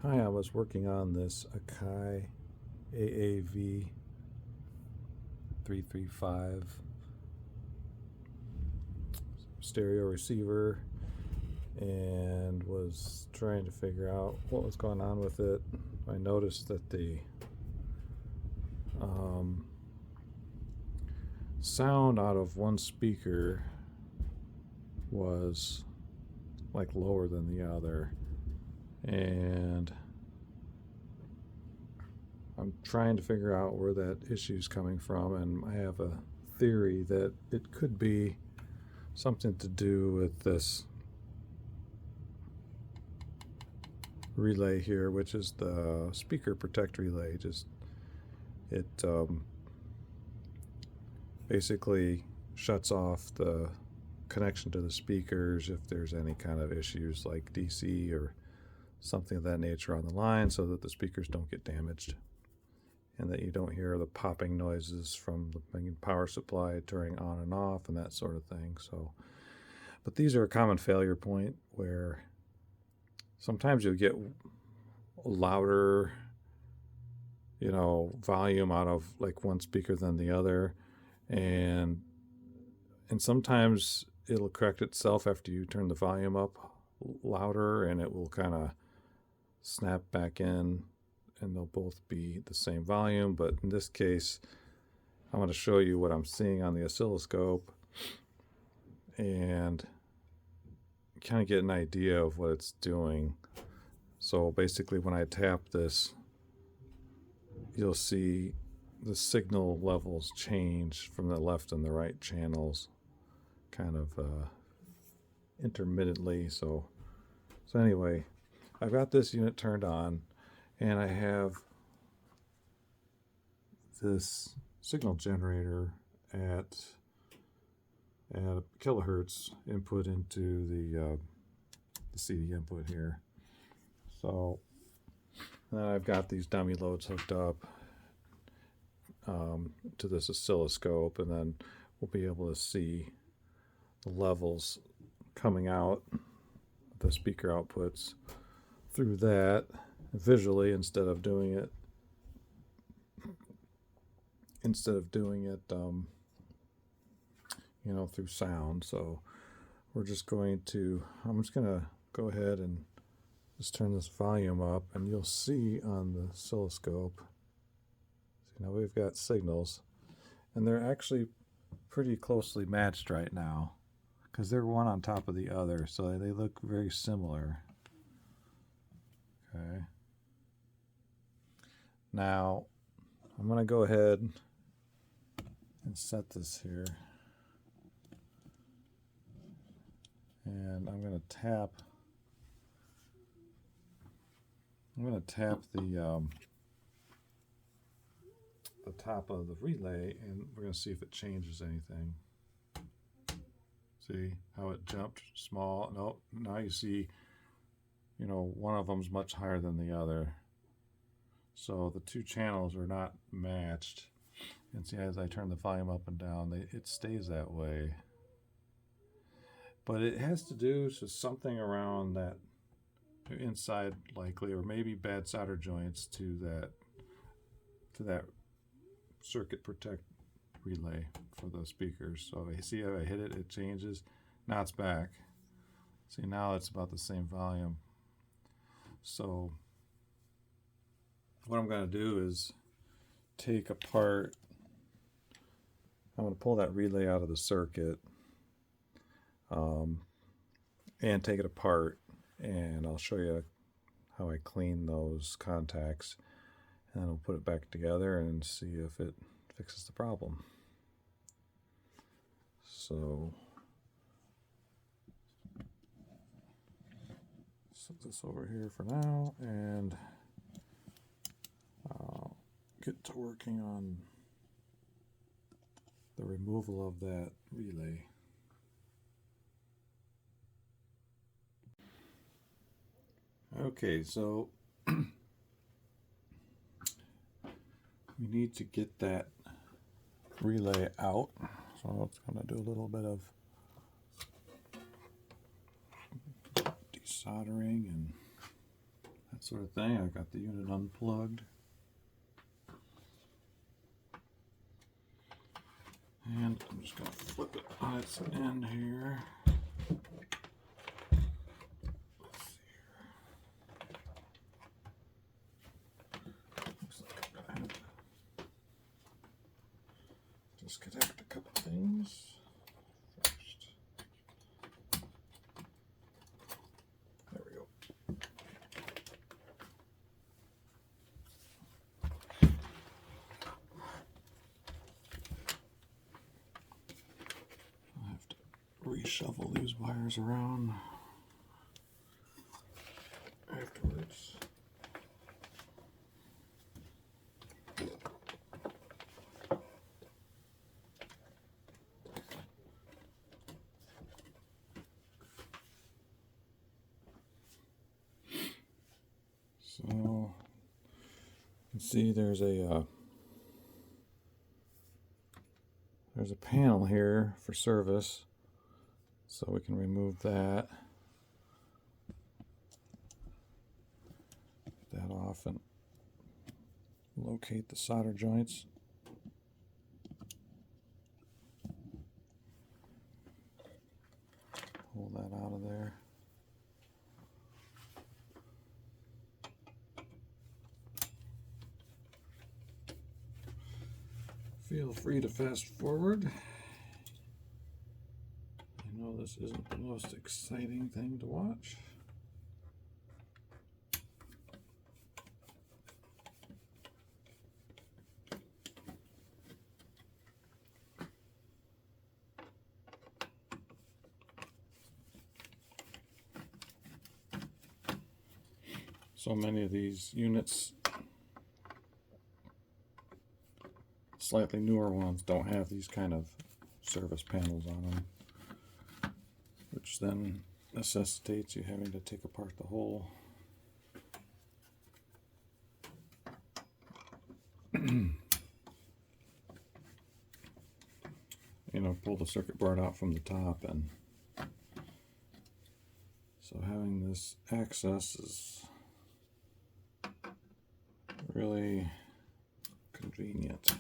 Hi, I was working on this Akai AA-V335 stereo receiver and was trying to figure out what was going on with it. I noticed that the sound out of one speaker was like lower than the other, and I'm trying to figure out where that issue is coming from, and I have a theory that it could be something to do with this relay here, which is the speaker protect relay. It basically shuts off the connection to the speakers if there's any kind of issues like DC or something of that nature on the line, so that the speakers don't get damaged and that you don't hear the popping noises from the main power supply turning on and off and that sort of thing. So, but these are a common failure point where sometimes you'll get louder, volume out of like one speaker than the other, and sometimes it'll correct itself after you turn the volume up louder, and it will kind of snap back in, and they'll both be the same volume. But in this case, I'm going to show you what I'm seeing on the oscilloscope and kind of get an idea of what it's doing. So basically, when I tap this, you'll see the signal levels change from the left and the right channels kind of intermittently. So anyway, I've got this unit turned on, and I have this signal generator at a kilohertz input into the CD input here. So then I've got these dummy loads hooked up to this oscilloscope, and then we'll be able to see the levels coming out the speaker outputs through that visually instead of doing it through sound. So I'm just going to go ahead and just turn this volume up, and you'll see on the oscilloscope, now we've got signals, and they're actually pretty closely matched right now because they're one on top of the other, so they look very similar. Okay. Now I'm going to go ahead and set this here, and I'm going to tap the top of the relay, and we're going to see if it changes anything. See how it jumped small? Nope. Now you see, one of them's much higher than the other. So the two channels are not matched. And see, as I turn the volume up and down, it stays that way. But it has to do with something around that inside, likely, or maybe bad solder joints to that circuit protect relay for the speakers. So if I see how I hit it, it changes. Now it's back. See, now it's about the same volume. So what I'm going to do is I'm going to pull that relay out of the circuit and take it apart, and I'll show you how I clean those contacts, and then I'll put it back together and see if it fixes the problem. So set this over here for now, and I'll get to working on the removal of that relay. Okay, so we need to get that relay out. So it's going to do a little bit of desoldering and that that sort of thing. I got the unit unplugged. And I'm just going to flip it on its end here. Let's see here. Looks like I'm going to have to disconnect a couple things first. There we go. I have to reshuffle these wires around afterwards. So you can see there's a panel here for service, so we can remove that. Get that off and locate the solder joints. Pull that out of there. Feel free to fast forward. I know this isn't the most exciting thing to watch. So many of these units, slightly newer ones, don't have these kind of service panels on them, which then necessitates you having to take apart the whole pull the circuit board out from the top, and so having this access is really convenient.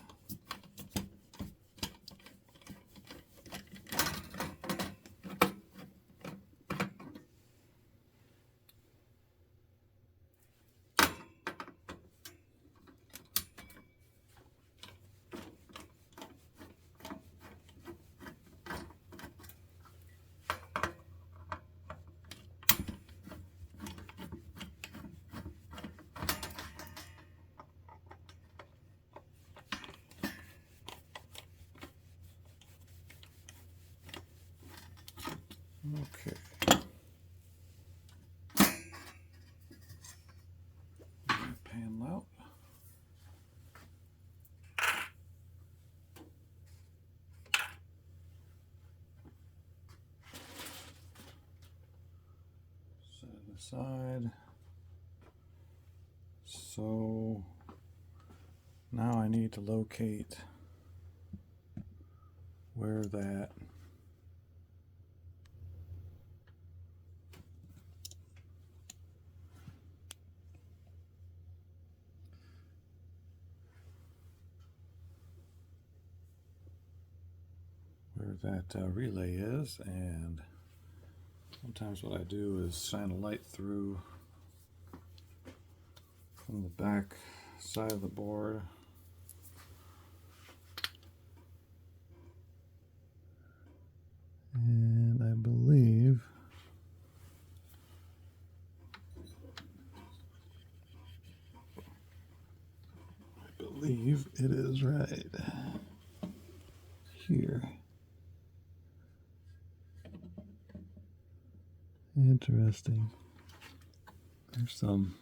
Okay. Panel out. Set it aside. So now I need to locate where that relay is, and sometimes what I do is shine a light through from the back side of the board. And I believe it is right here. Interesting. There's some,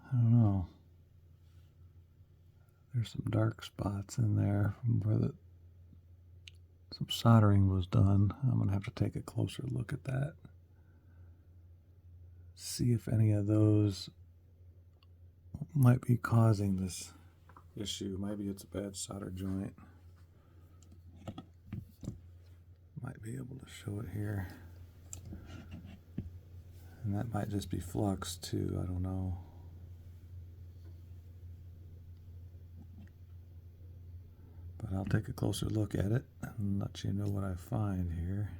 I don't know, there's some dark spots in there from where some soldering was done. I'm going to have to take a closer look at that. See if any of those might be causing this issue. Maybe it's a bad solder joint. Might be able to show it here. And that might just be flux too, I don't know. But I'll take a closer look at it and let you know what I find here.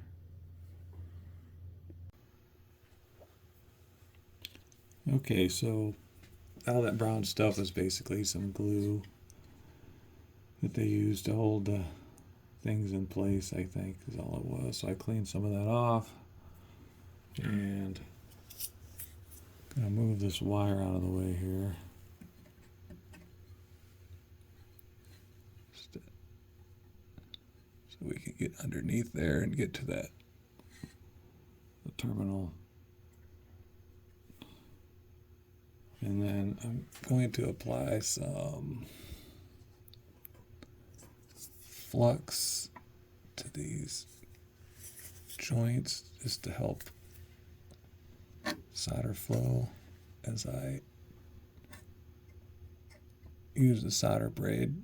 Okay, so all that brown stuff is basically some glue that they use to hold the things in place, I think is all it was. So I cleaned some of that off and gonna move this wire out of the way here. So we can get underneath there and get to the terminal. And then I'm going to apply some flux to these joints just to help solder flow as I use the solder braid.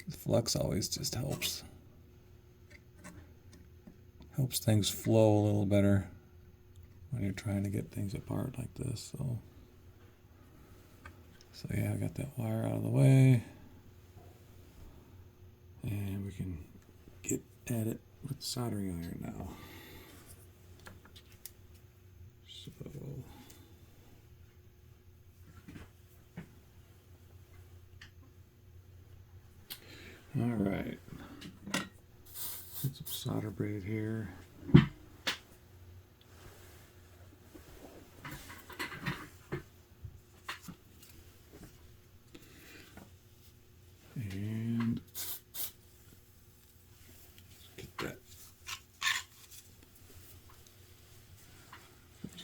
The flux always just helps things flow a little better when you're trying to get things apart like this. So yeah, I got that wire out of the way, and we can get at it with the soldering iron now. So all right, put some solder braid here. And get those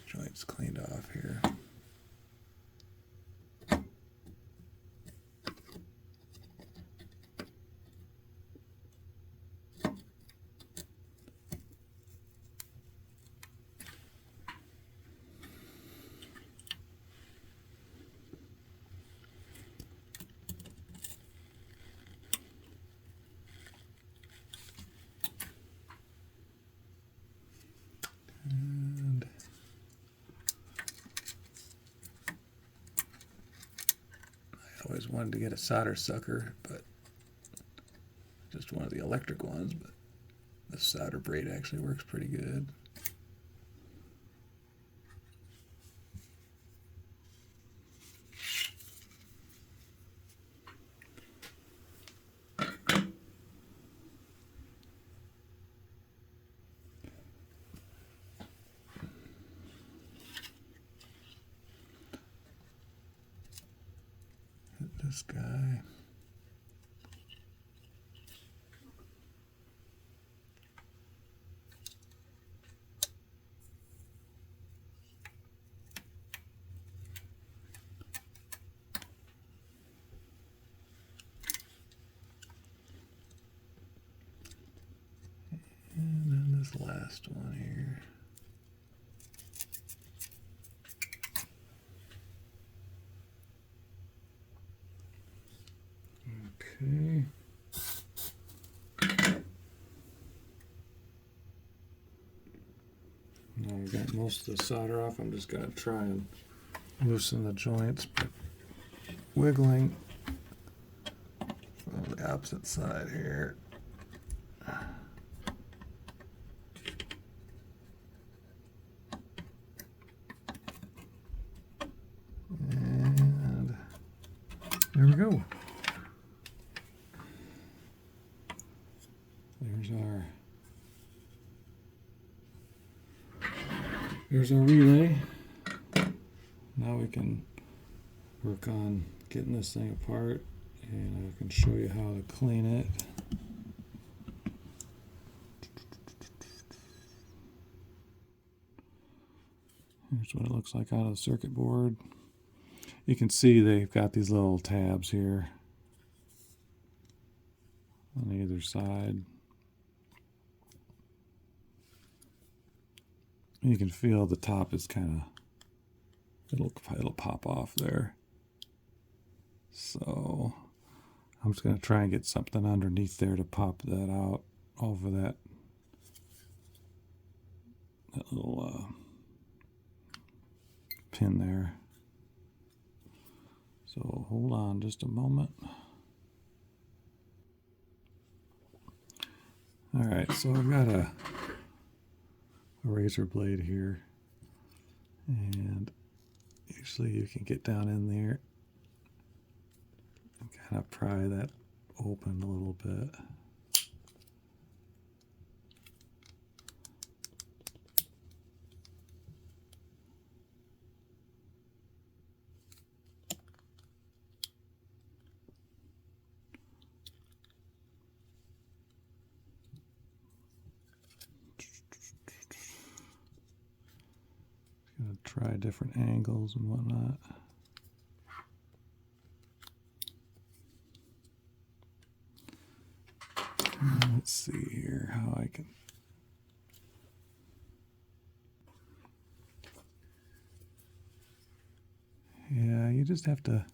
joints cleaned off here. And I always wanted to get a solder sucker, but just one of the electric ones, but the solder braid actually works pretty good. Hit this guy. And then this last one here. Okay. Now I've got most of the solder off. I'm just going to try and loosen the joints, but wiggling from the opposite side here. And there we go. There's our relay. Now we can work on getting this thing apart, and I can show you how to clean it. Here's what it looks like out of the circuit board. You can see they've got these little tabs here on either side. You can feel the top is kind of, it'll pop off there. So I'm just going to try and get something underneath there to pop that out over that pin there. So hold on just a moment. All right, so I've got a razor blade here, and usually you can get down in there and kind of pry that open a little bit. Gonna try different angles and whatnot. Let's see here how I can. Yeah, you just have to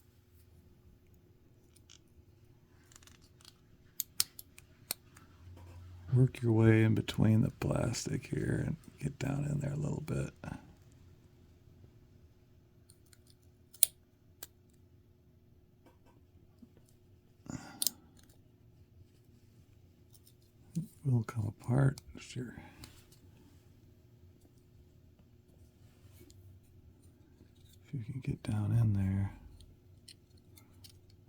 work your way in between the plastic here and get down in there a little bit. It will come apart, sure. If you can get down in there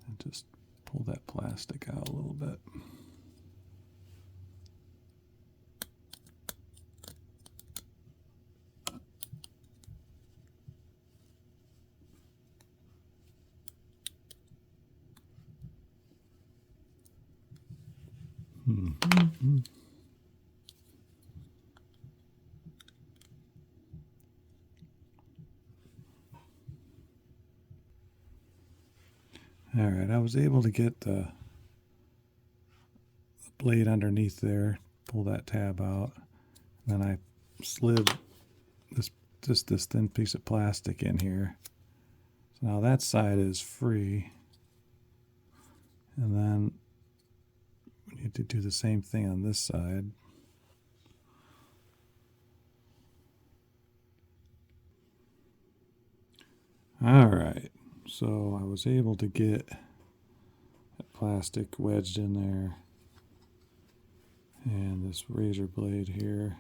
and just pull that plastic out a little bit. Mm-hmm. All right, I was able to get the blade underneath there, pull that tab out, then I slid this thin piece of plastic in here. So now that side is free, and then we need to do the same thing on this side. All right, so I was able to get that plastic wedged in there and this razor blade here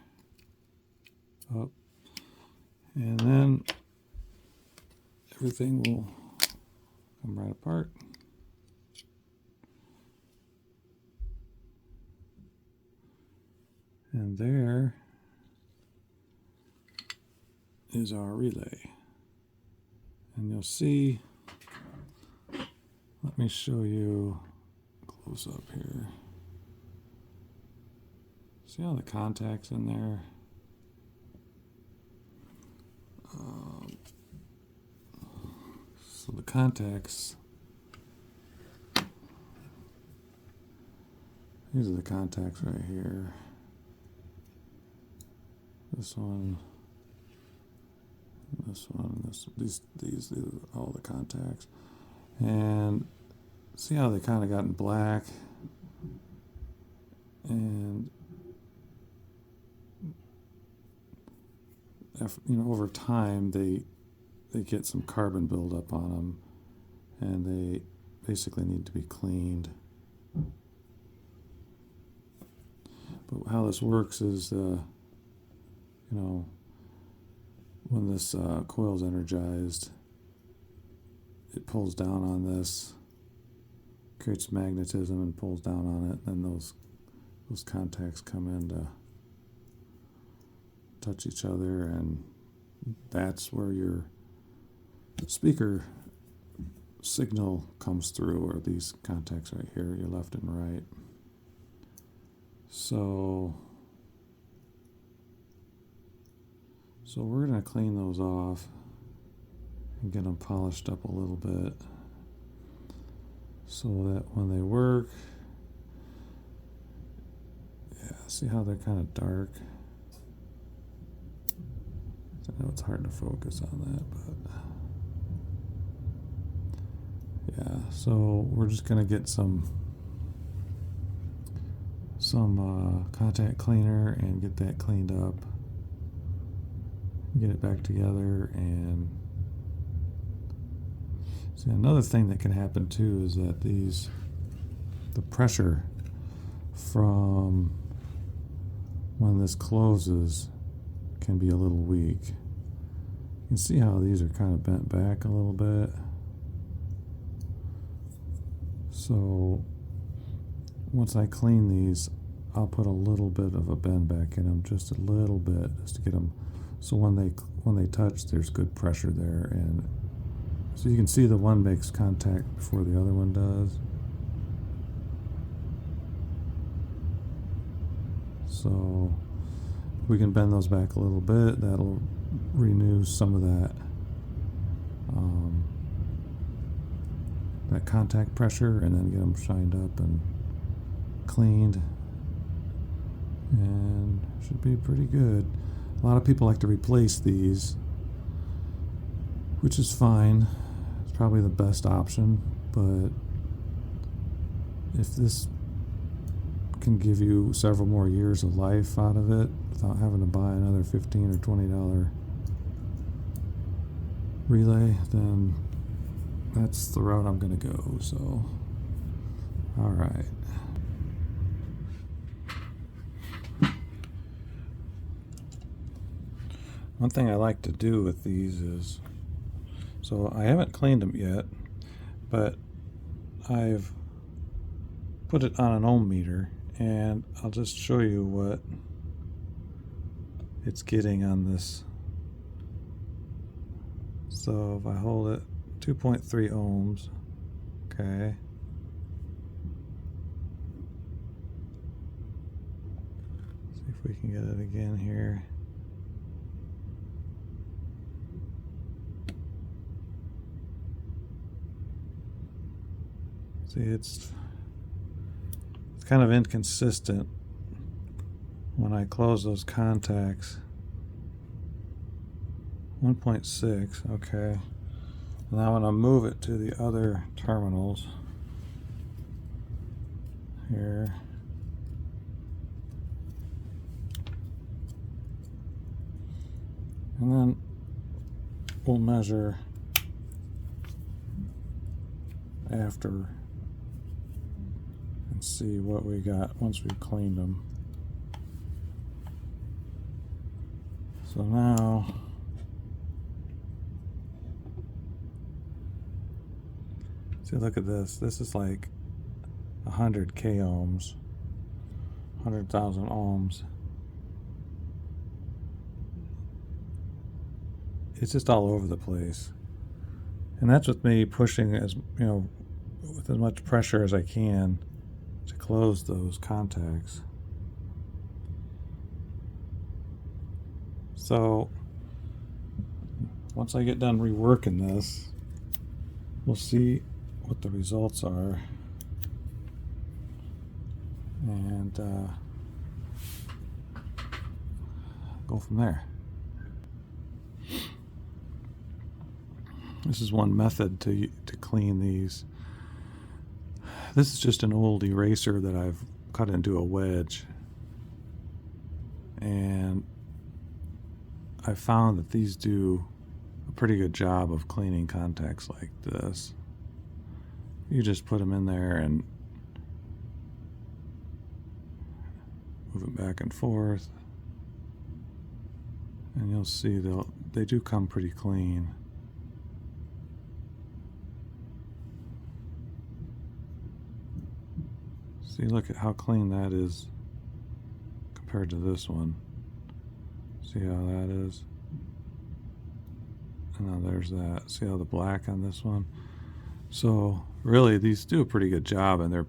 up, and then everything will come right apart. And there is our relay. And you'll see, let me show you close up here. See all the contacts in there? So the contacts, these are the contacts right here. This one, these are all the contacts. And see how they kind of got in black? And over time they get some carbon buildup on them, and they basically need to be cleaned. But how this works is, when this coil is energized, it pulls down on this, creates magnetism and pulls down on it, and then those contacts come in to touch each other, and that's where your speaker signal comes through, or these contacts right here, your left and right. So we're going to clean those off and get them polished up a little bit so that when they work, yeah, see how they're kind of dark? I know it's hard to focus on that, but yeah, so we're just going to get some contact cleaner and get that cleaned up, get it back together, and See, another thing that can happen too is that the pressure from when this closes can be a little weak. You can see how these are kind of bent back a little bit. So once I clean these, I'll put a little bit of a bend back in them, just a little bit, just to get them, so when they touch, there's good pressure there. And so you can see the one makes contact before the other one does. So we can bend those back a little bit. That'll renew some of that contact pressure, and then get them shined up and cleaned, and should be pretty good. A lot of people like to replace these, which is fine. It's probably the best option, but if this can give you several more years of life out of it without having to buy another $15 or $20 relay, then that's the route I'm going to go. So, all right. One thing I like to do with these is, so I haven't cleaned them yet, but I've put it on an ohm meter, and I'll just show you what it's getting on this. So if I hold it, 2.3 ohms, okay. See if we can get it again here. See, it's kind of inconsistent when I close those contacts. 1.6, okay. Now when I move it to the other terminals here, and then we'll measure after and see what we got once we've cleaned them. So now see, look at this. This is like 100 k ohms, 100,000 ohms. It's just all over the place. And that's with me pushing, as you know, with as much pressure as I can to close those contacts. So once I get done reworking this, we'll see what the results are, and go from there. This is one method to clean these. This is just an old eraser that I've cut into a wedge, and I found that these do a pretty good job of cleaning contacts like this. You just put them in there and move it back and forth, and you'll see they do come pretty clean. See, look at how clean that is compared to this one. See how that is? And now there's that. See how the black on this one? So really, these do a pretty good job, and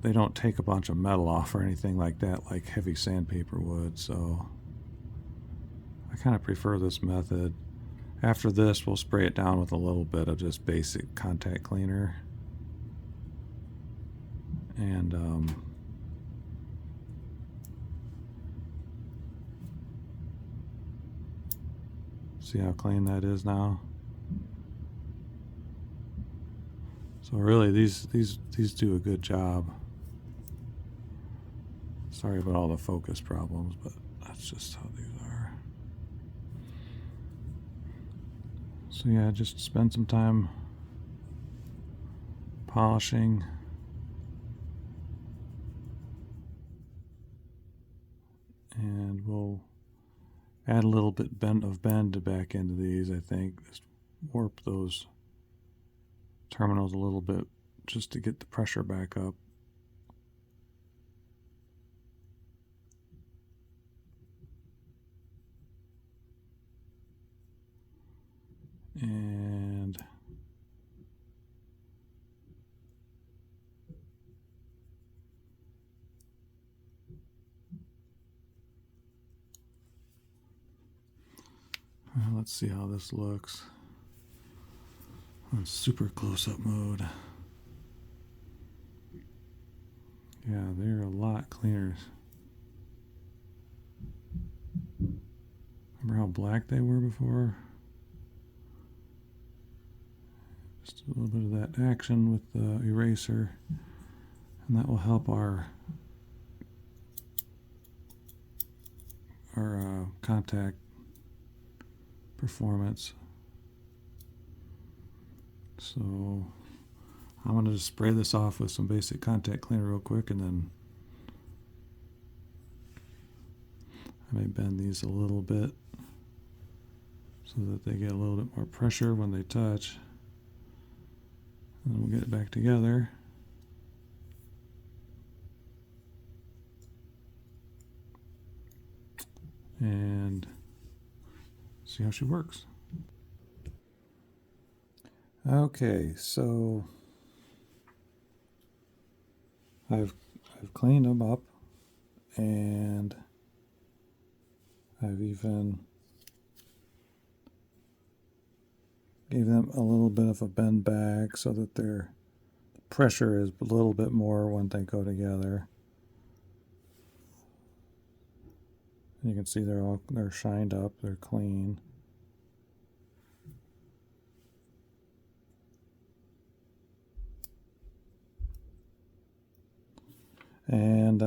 they don't take a bunch of metal off or anything like that, like heavy sandpaper would. So I kind of prefer this method. After this, we'll spray it down with a little bit of just basic contact cleaner. And see how clean that is now. So really, these do a good job. Sorry about all the focus problems, but that's just how these are. So yeah, just spend some time polishing. And we'll add a little bit of bend back into these, I think. Just warp those terminals a little bit just to get the pressure back up. And let's see how this looks on super close-up mode. Yeah, they're a lot cleaner. Remember how black they were before? Just a little bit of that action with the eraser, and that will help our contact performance. So I'm going to just spray this off with some basic contact cleaner real quick, and then I may bend these a little bit so that they get a little bit more pressure when they touch. And then we'll get it back together. And see how she works. Okay, so I've cleaned them up, and I've even gave them a little bit of a bend back so that their pressure is a little bit more when they go together. You can see they're shined up, they're clean. And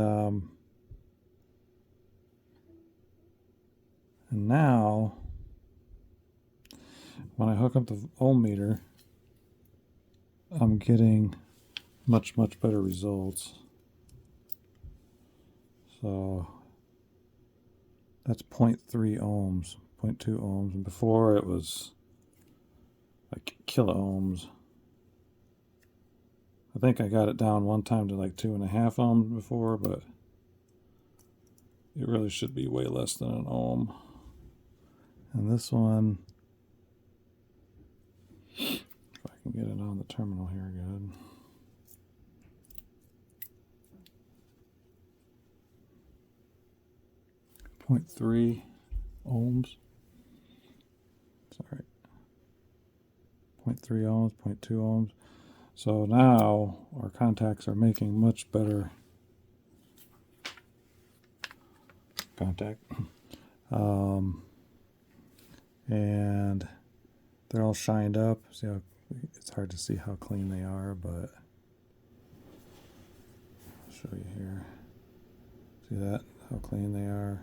now, when I hook up the ohm meter, I'm getting much better results. So that's 0.3 ohms, 0.2 ohms, and before it was like kilo ohms. I think I got it down one time to like 2.5 ohms before, but it really should be way less than an ohm. And this one, if I can get it on the terminal here good. .3 ohms. Sorry. 0.3 ohms, 0.2 ohms. So now our contacts are making much better contact. And they're all shined up. See how it's hard to see how clean they are, but I'll show you here. See that? How clean they are.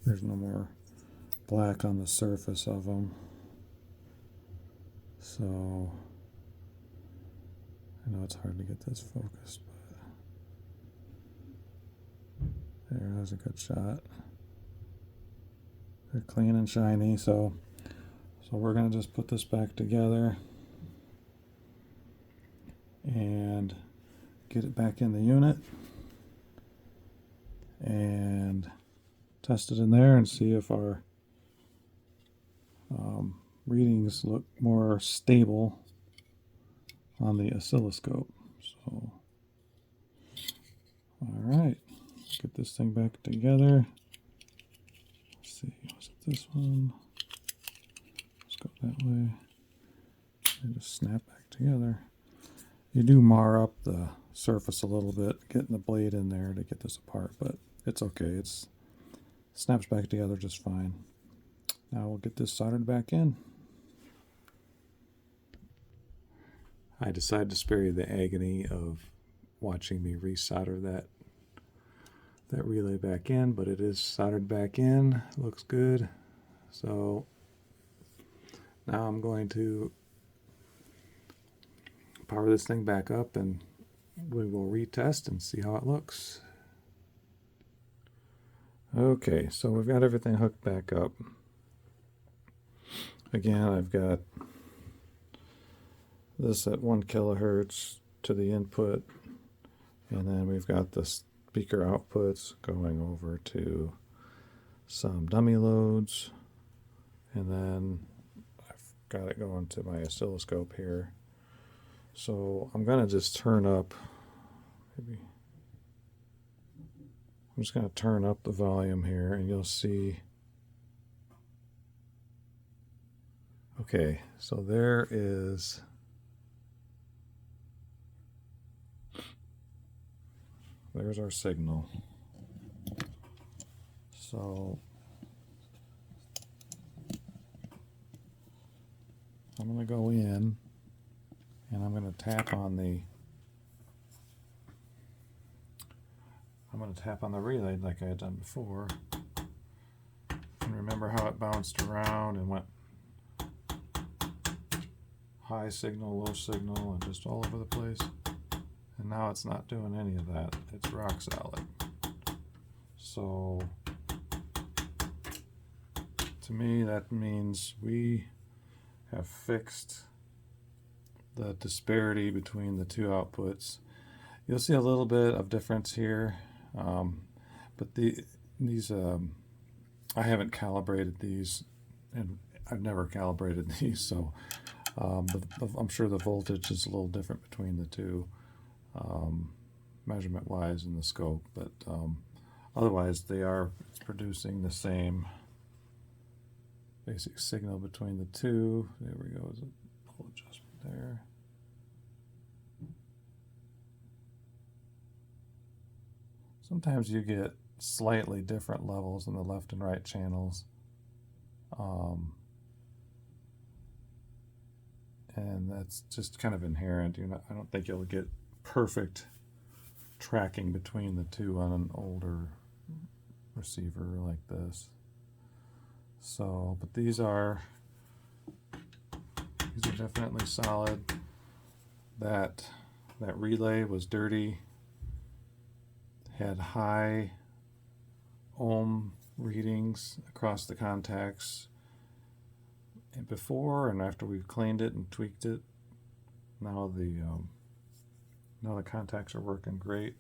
There's no more black on the surface of them. So I know it's hard to get this focused, but there's a good shot. They're clean and shiny, so we're gonna just put this back together and get it back in the unit and test it in there and see if our readings look more stable on the oscilloscope. So, all right, let's get this thing back together. Let's see, was it this one? Let's go that way. And just snap back together. You do mar up the surface a little bit, getting the blade in there to get this apart, but it's okay. It snaps back together just fine. Now we'll get this soldered back in. I decided to spare you the agony of watching me resolder that that relay back in, but it is soldered back in. Looks good. So now I'm going to power this thing back up and we will retest and see how it looks. Okay, so we've got everything hooked back up. Again, I've got this at 1 kilohertz to the input, and then we've got the speaker outputs going over to some dummy loads, and then I've got it going to my oscilloscope here. So I'm going to just turn up, maybe I'm just going to turn up the volume here and you'll see. Okay, so there's our signal. So I'm going to go in and I'm going to tap on the relay like I had done before. And remember how it bounced around and went high signal, low signal, and just all over the place. And now it's not doing any of that. It's rock solid. So to me that means we have fixed the disparity between the two outputs. You'll see a little bit of difference here, but these I haven't calibrated these, and I've never calibrated these, so I'm sure the voltage is a little different between the two, measurement-wise in the scope, but otherwise it's producing the same basic signal between the two. There we go, there's a little adjustment there. Sometimes you get slightly different levels in the left and right channels. And that's just kind of inherent. I don't think you'll get perfect tracking between the two on an older receiver like this. So, but these are definitely solid. That relay was dirty, had high ohm readings across the contacts, and before and after we've cleaned it and tweaked it, now the contacts are working great,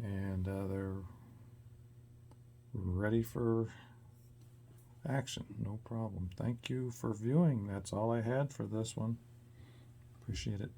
and they're ready for action. No problem. Thank you for viewing. That's all I had for this one. Appreciate it.